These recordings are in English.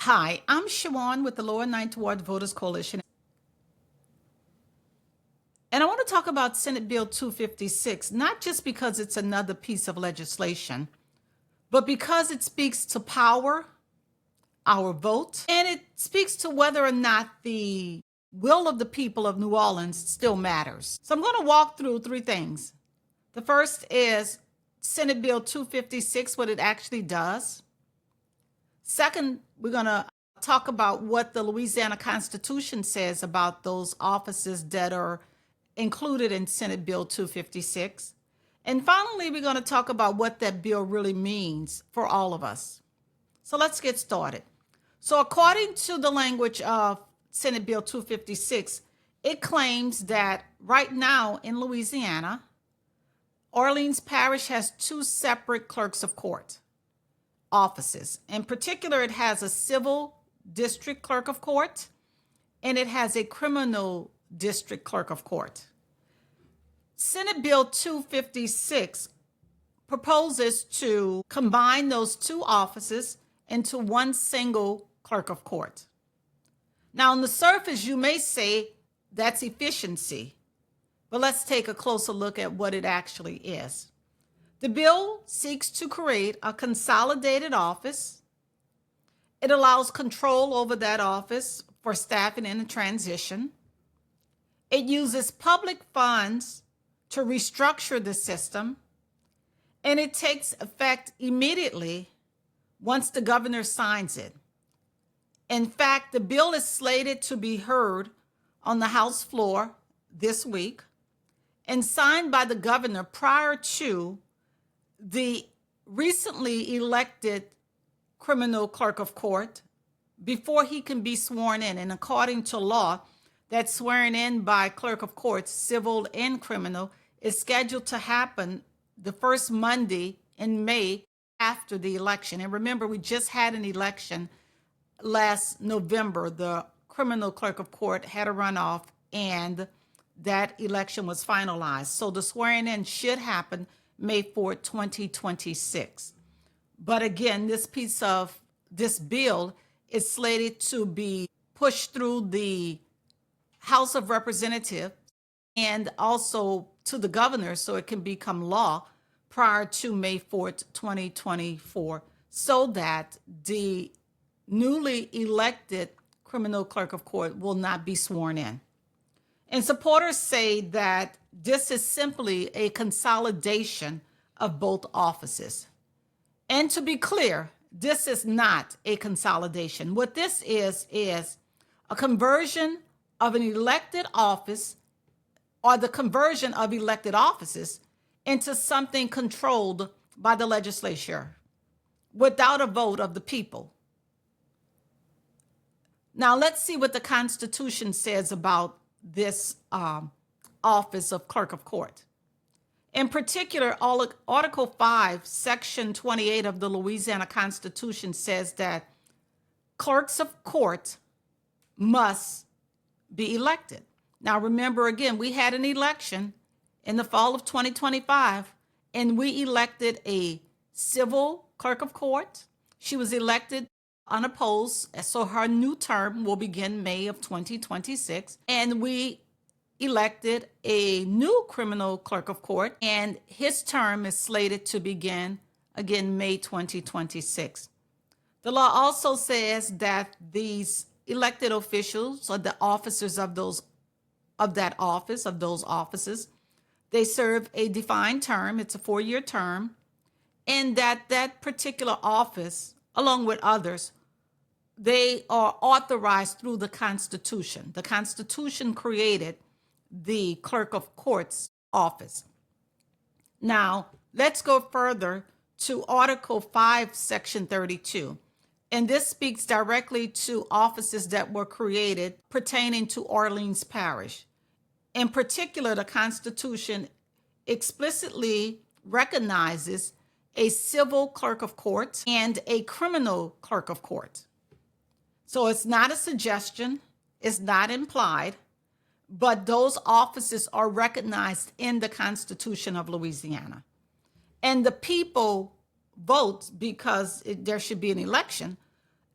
Hi, I'm Shawan with the Lower Ninth Ward Voters Coalition. And I want to talk about Senate Bill 256, not just because it's another piece of legislation, but because it speaks to power, our vote, and it speaks to whether or not the will of the people of New Orleans still matters. So I'm going to walk through three things. The first is Senate Bill 256, what it actually does. Second, we're going to talk about what the Louisiana Constitution says about those offices that are included in Senate Bill 256. And finally, we're going to talk about what that bill really means for all of us. So let's get started. So according to the language of Senate Bill 256, it claims that right now in Louisiana, Orleans Parish has two separate clerks of court offices. In particular, it has a civil district clerk of court and it has a criminal district clerk of court. Senate Bill 256 proposes to combine those two offices into one single clerk of court. Now, on the surface, you may say that's efficiency, but let's take a closer look at what it actually is. The bill seeks to create a consolidated office. It allows control over that office for staffing in a transition. It uses public funds to restructure the system, and it takes effect immediately once the governor signs it. In fact, the bill is slated to be heard on the House floor this week and signed by the governor prior to the recently elected criminal clerk of court before he can be sworn in. And according to law, that swearing in by clerk of courts, civil and criminal, is scheduled to happen the first Monday in May after the election. And remember, we just had an election last November. The criminal clerk of court had a runoff and that election was finalized. So the swearing in should happen May 4, 2026. But again, this bill is slated to be pushed through the House of Representatives and also to the governor so it can become law prior to May 4th, 2024, so that the newly elected criminal clerk of court will not be sworn in. And supporters say that this is simply a consolidation of both offices. And to be clear, this is not a consolidation. What this is a conversion of an elected office or the conversion of elected offices into something controlled by the legislature without a vote of the people. Now, let's see what the Constitution says about this office of clerk of court. In particular, Article 5, Section 28 of the Louisiana Constitution says that clerks of court must be elected. Now, remember, again, we had an election in the fall of 2025, and we elected a civil clerk of court. She was elected unopposed, so her new term will begin May of 2026. And we elected a new criminal clerk of court, and his term is slated to begin again May 2026. The law also says that these elected officials or the officers of those offices, they serve a defined term. It's a 4-year term, and that particular office, along with others, they are authorized through the Constitution. The Constitution created the clerk of court's office. Now, let's go further to Article 5, Section 32. And this speaks directly to offices that were created pertaining to Orleans Parish. In particular, the Constitution explicitly recognizes a civil clerk of court and a criminal clerk of court. So it's not a suggestion, it's not implied, but those offices are recognized in the Constitution of Louisiana. And the people vote because there should be an election.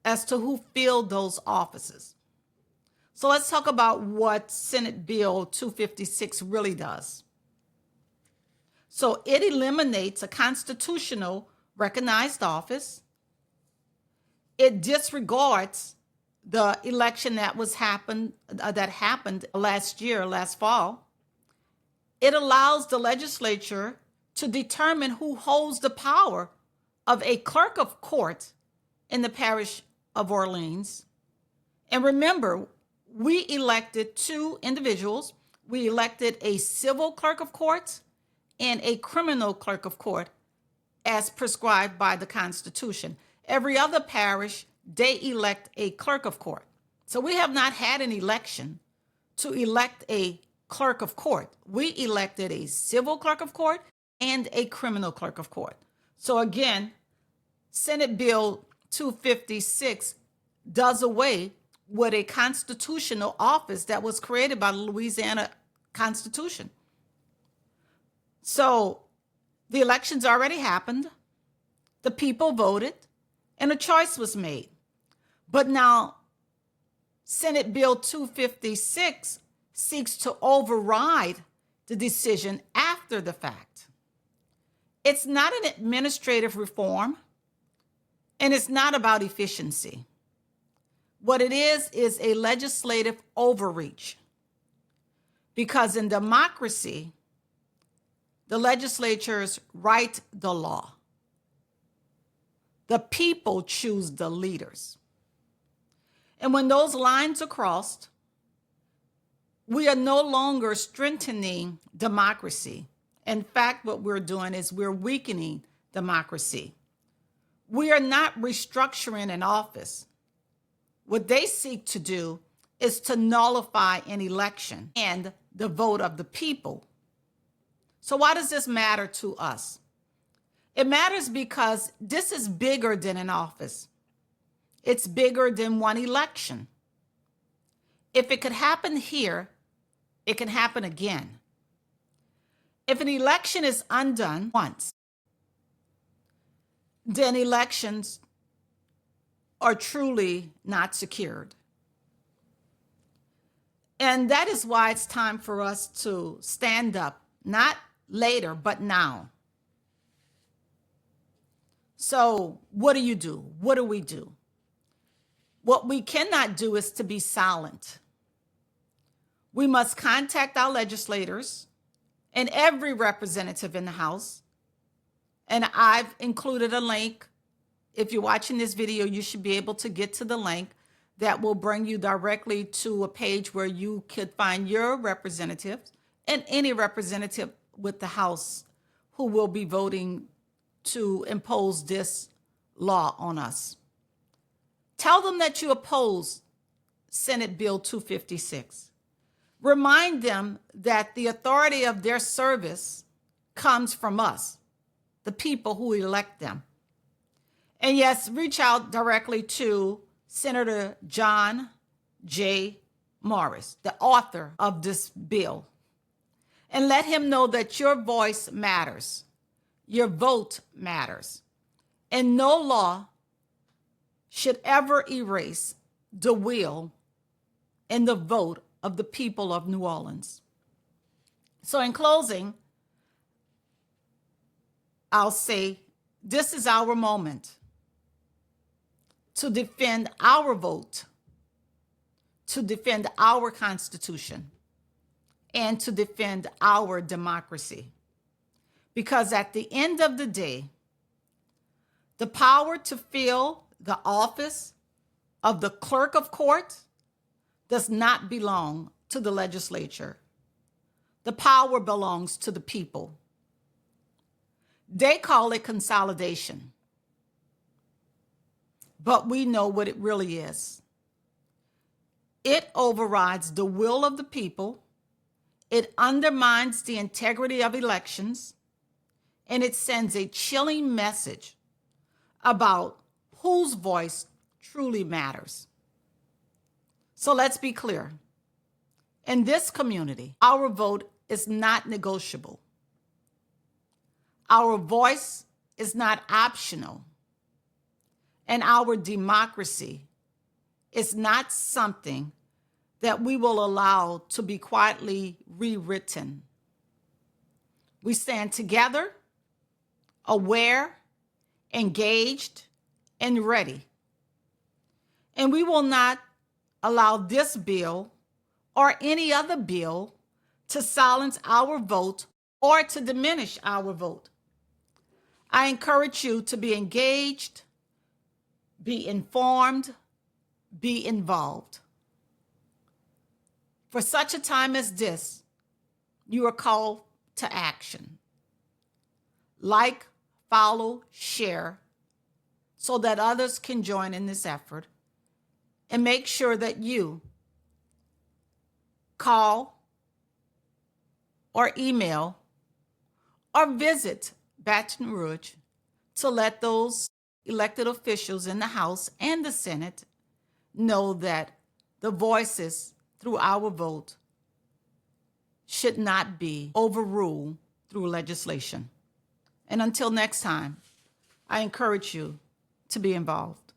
as to who filled those offices. So let's talk about what Senate Bill 256 really does. So it eliminates a constitutional recognized office. It disregards the election that happened last fall. It allows the legislature to determine who holds the power of a clerk of court in the parish of Orleans. And remember, we elected two individuals. We elected a civil clerk of court and a criminal clerk of court as prescribed by the Constitution. Every other parish, they elect a clerk of court. So we have not had an election to elect a clerk of court. We elected a civil clerk of court and a criminal clerk of court. So again, Senate Bill 256 does away with a constitutional office that was created by the Louisiana Constitution. So the elections already happened, the people voted, and a choice was made. But now Senate Bill 256 seeks to override the decision after the fact. It's not an administrative reform, and it's not about efficiency. What it is a legislative overreach. Because in democracy, the legislatures write the law. The people choose the leaders. And when those lines are crossed, we are no longer strengthening democracy. In fact, what we're doing is we're weakening democracy. We are not restructuring an office. What they seek to do is to nullify an election and the vote of the people. So why does this matter to us? It matters because this is bigger than an office. It's bigger than one election. If it could happen here, it can happen again. If an election is undone once, then elections are truly not secured. And that is why it's time for us to stand up, not later, but now. So what do? What do we do? What we cannot do is to be silent. We must contact our legislators and every representative in the House. And I've included a link. If you're watching this video, you should be able to get to the link that will bring you directly to a page where you could find your representatives and any representative with the House who will be voting to impose this law on us. Tell them that you oppose Senate Bill 256. Remind them that the authority of their service comes from us, the people who elect them. And yes, reach out directly to Senator John J. Morris, the author of this bill, and let him know that your voice matters, your vote matters, and no law should ever erase the will and the vote of the people of New Orleans. So in closing, I'll say this is our moment to defend our vote, to defend our Constitution, and to defend our democracy. Because at the end of the day, the power to fill the office of the Clerk of Court does not belong to the legislature. The power belongs to the people. They call it consolidation, but we know what it really is. It overrides the will of the people, it undermines the integrity of elections, and it sends a chilling message about whose voice truly matters. So let's be clear. In this community, our vote is not negotiable. Our voice is not optional. and our democracy is not something that we will allow to be quietly rewritten. We stand together, aware, engaged, and ready. And we will not allow this bill or any other bill to silence our vote or to diminish our vote. I encourage you to be engaged, be informed, be involved. For such a time as this, you are called to action. Like, follow, share, so that others can join in this effort. And make sure that you call or email or visit Baton Rouge to let those elected officials in the House and the Senate know that the voices through our vote should not be overruled through legislation. And until next time, I encourage you to be involved.